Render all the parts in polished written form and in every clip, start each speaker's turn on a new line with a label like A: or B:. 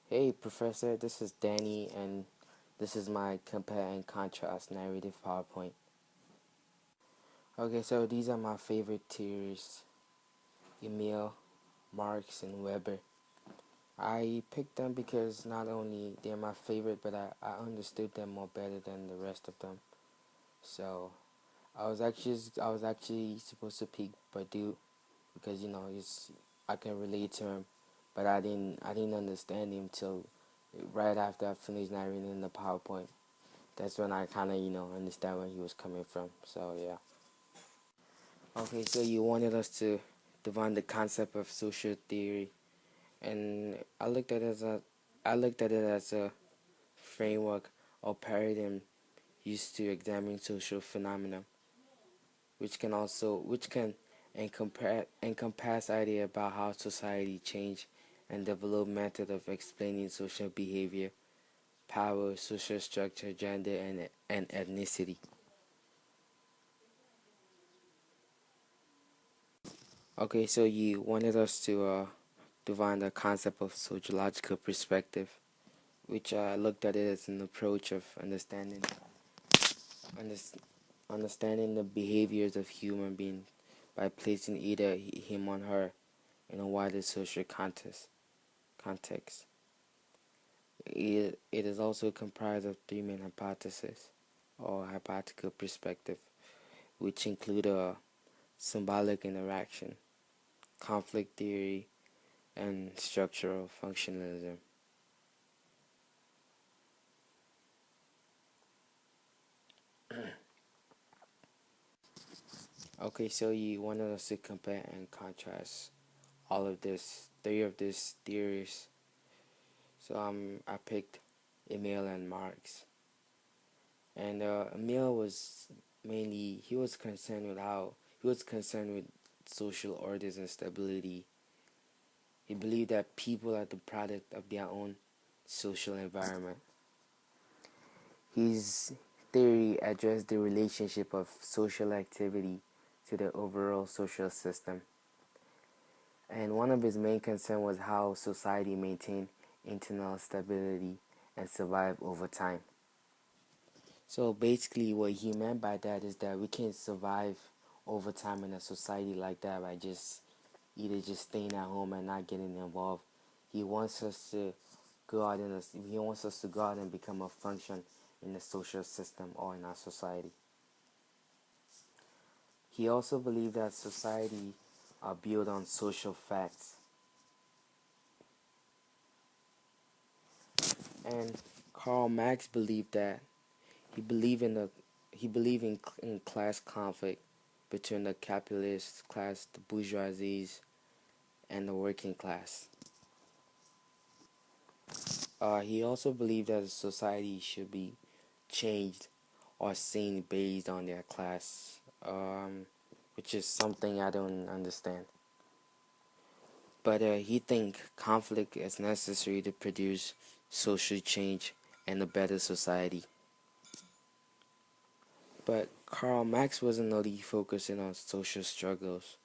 A: Hey, Professor, this is Danny, and this is my compare and contrast narrative PowerPoint. Okay, so these are my favorite theorists, Emil, Marx, and Weber. I picked them because not only they're my favorite, but I understood them more better than the rest of them. So I was actually supposed to pick Purdue because I can relate to him, but I didn't understand him till right after I finished narrating the PowerPoint. That's when I kind of understand where he was coming from. So yeah. Okay, so you wanted us to define the concept of social theory, and I looked at it as a framework or paradigm used to examine social phenomena, which can encompass idea about how society change and develop method of explaining social behavior, power, social structure, gender, and ethnicity. Okay, so you wanted us to define the concept of sociological perspective, which I looked at it as an approach of unders- understanding the behaviors of human beings by placing either him or her in a wider social context. It is also comprised of three main hypotheses or hypothetical perspective, which include a symbolic interaction, conflict theory, and structural functionalism. Okay, so you wanted us to compare and contrast three of these theories. So I picked Emile and Marx, and Emile was mainly he was concerned with social orders and stability. He believed that people are the product of their own social environment. His theory addressed the relationship of social activity to the overall social system. And one of his main concerns was how society maintained internal stability and survive over time. So basically, what he meant by that is that we can't survive over time in a society like that by just either just staying at home and not getting involved. He wants us to he wants us to go out and become a function in the social system or in our society. He also believed that society are built on social facts, and Karl Marx believed that he believed in the he believed in class conflict between the capitalist class, the bourgeoisie, and the working class. He also believed that society should be changed or seen based on their class, which is something I don't understand. But he think conflict is necessary to produce social change and a better society. But Karl Marx wasn't only focusing on social struggles,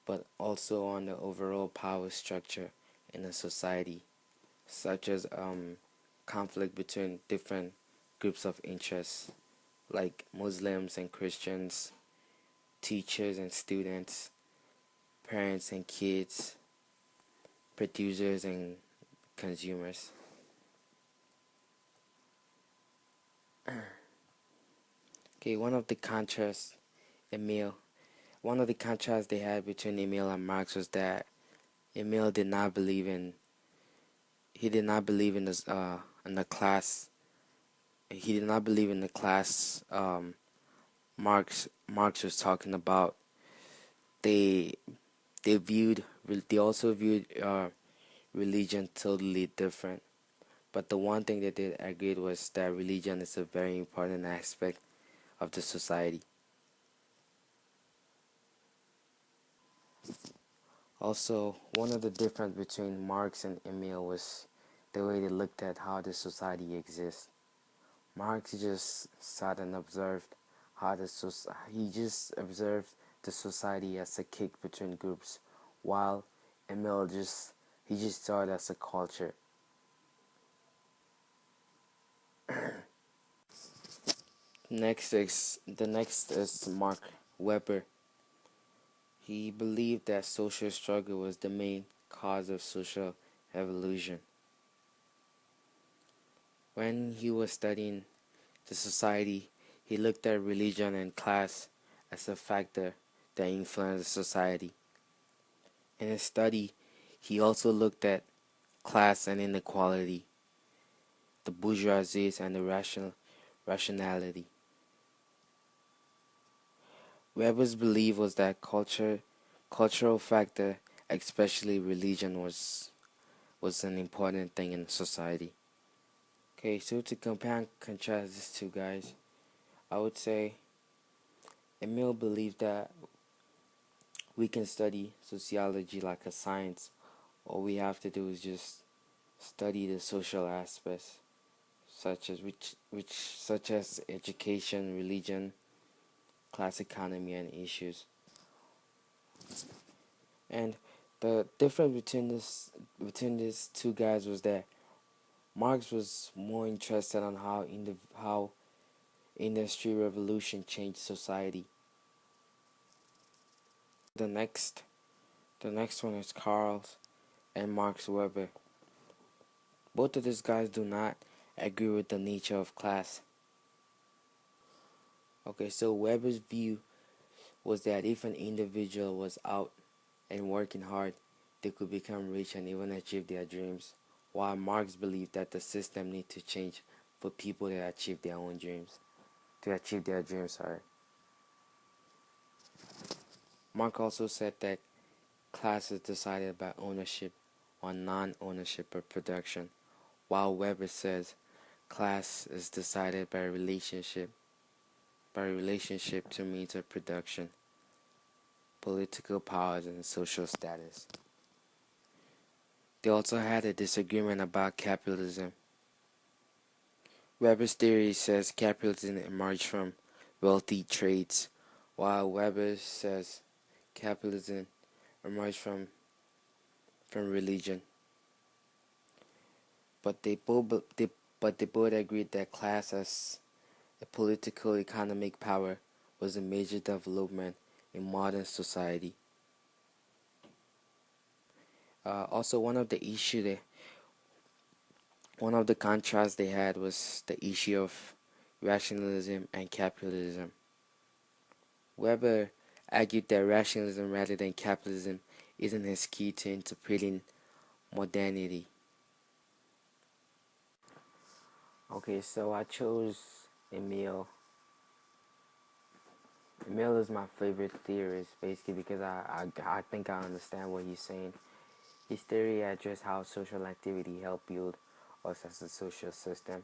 A: but also on the overall power structure in a society, such as conflict between different groups of interests, like Muslims and Christians, teachers and students, parents and kids, producers and consumers. Okay, Emil, one of the contrasts they had between Emil and Marx was that Emil did not believe in the class. He did not believe in the class Marx was talking about. They they also viewed religion totally different. But the one thing that they agreed was that religion is a very important aspect of the society. Also, one of the difference between Marx and Emile was the way they looked at how the society exists. Marx just sat and observed he just observed the society as a kick between groups, while Emile just saw it as a culture. The next is Mark Weber. He believed that social struggle was the main cause of social evolution. When he was studying the society, he looked at religion and class as a factor that influenced society. In his study, he also looked at class and inequality, the bourgeoisie and the rationality. Weber's belief was that cultural factor, especially religion, was an important thing in society. Okay, so to compare and contrast these two guys, I would say Emil believed that we can study sociology like a science. All we have to do is just study the social aspects, such as education, religion, class economy, and issues. And the difference between these two guys was that Marx was more interested on how industry revolution changed society. The next the next one is Karl and Max Weber. Both of these guys do not agree with the nature of class. Okay, so Weber's view was that if an individual was out and working hard, they could become rich and even achieve their dreams, while Marx believed that the system needs to change for people to achieve their own dreams. To achieve their dreams, sorry. Marx also said that class is decided by ownership or non-ownership of production, while Weber says class is decided by relationship to means of production, political powers, and social status. They also had a disagreement about capitalism. Weber's theory says capitalism emerged from wealthy trades, while Weber says capitalism emerged from religion. But they both agreed that class as a political economic power was a major development in modern society. Also, one of the contrasts they had was the issue of rationalism and capitalism. Weber argued that rationalism rather than capitalism isn't his key to interpreting modernity. Okay, so I chose Emile. Emile is my favorite theorist, basically because I think I understand what he's saying. His theory addresses how social activity help build us as a social system.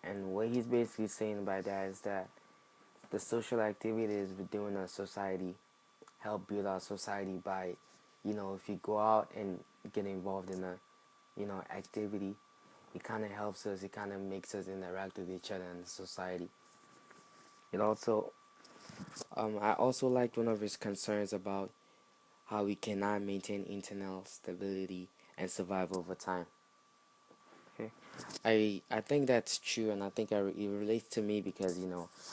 A: And what he's basically saying by that is that the social activities we do in our society help build our society by, if you go out and get involved in a activity, it kind of helps us, it kind of makes us interact with each other in society. It also, I also liked one of his concerns about how we cannot maintain internal stability and survive over time. Okay, I think that's true, and I think it relates to me because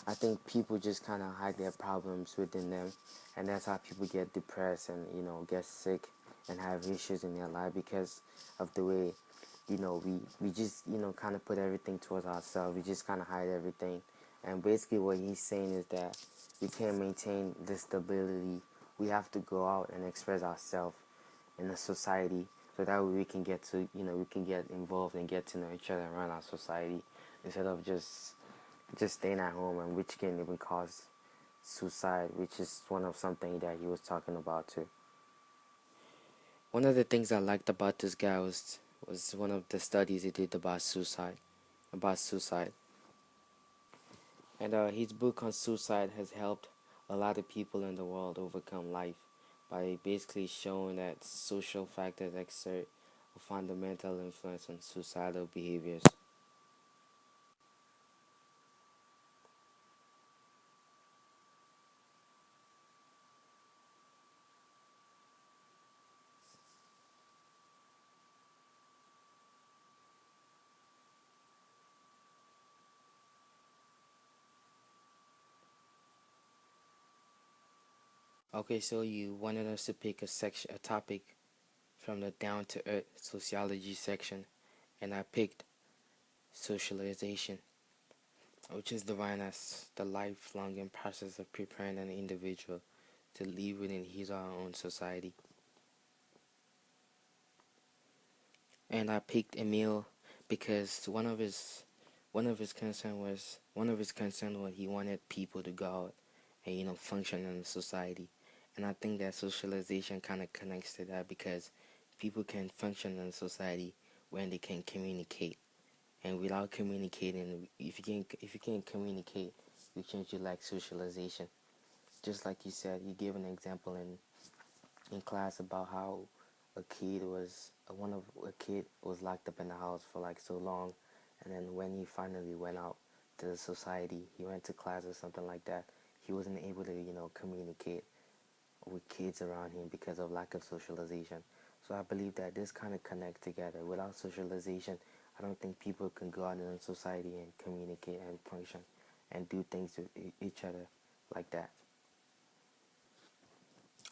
A: I think people just kind of hide their problems within them, and that's how people get depressed and get sick and have issues in their life because of the way we just kind of put everything towards ourselves. We just kind of hide everything, and basically what he's saying is that we can't maintain this stability. We have to go out and express ourselves in the society so that way we can get to we can get involved and get to know each other around our society instead of just staying at home, and which can even cause suicide, which is one of something that he was talking about too. One of the things I liked about this guy was one of the studies he did about suicide, and his book on suicide has helped a lot of people in the world overcome life by basically showing that social factors exert a fundamental influence on suicidal behaviors. Okay, so you wanted us to pick a topic from the down to earth sociology section, and I picked socialization, which is defined as the lifelong process of preparing an individual to live within his or her own society. And I picked Emil because one of his concern was he wanted people to go out and function in society. And I think that socialization kind of connects to that because people can function in society when they can communicate. And without communicating, if you can't communicate, you can't do like socialization. Just like you said, you gave an example in class about how a kid was locked up in the house for like so long, and then when he finally went out to the society, he went to class or something like that, he wasn't able to communicate with kids around him because of lack of socialization. So I believe that this kind of connect together. Without socialization, I don't think people can go out in society and communicate and function and do things with each other like that.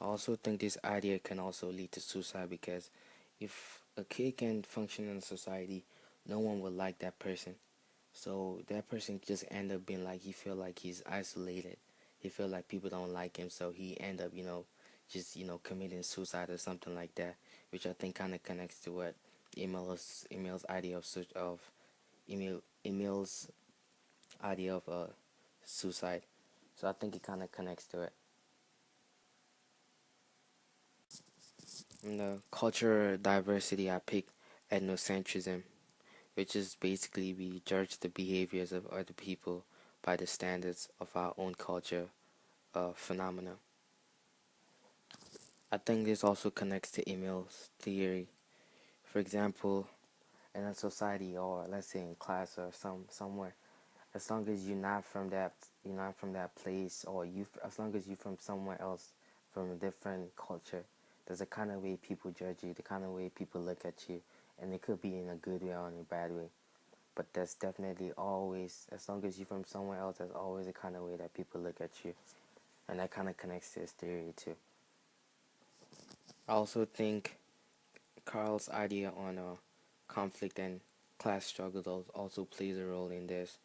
A: I also think this idea can also lead to suicide because if a kid can function in society, no one will like that person. So that person just end up being like he feel like he's isolated. He feel like people don't like him, so he end up just committing suicide or something like that, which I think kind of connects to what Emil's idea of Emil's idea of suicide. So I think it kind of connects to it. In the cultural diversity, I picked ethnocentrism, which is basically we judge the behaviors of other people by the standards of our own culture phenomena. I think this also connects to Emil's theory. For example, in a society or let's say in class or somewhere, as long as you're not from that place, or as long as you're from somewhere else, from a different culture, there's a kind of way people judge you, the kind of way people look at you, and it could be in a good way or in a bad way. But that's definitely always, as long as you're from somewhere else, there's always a kind of way that people look at you, and that kind of connects to his theory too. I also think Carl's idea on conflict and class struggle also plays a role in this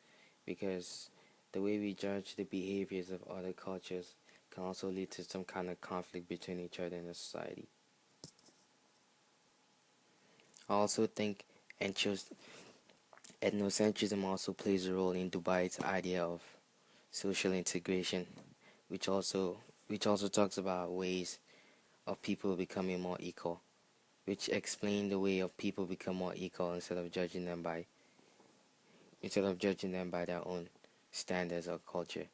A: because the way we judge the behaviors of other cultures can also lead to some kind of conflict between each other in a society. I also think ethnocentrism also plays a role in Dubai's idea of social integration, which also talks about ways of people becoming more equal, which explain the way of people become more equal instead of judging them by their own standards or culture.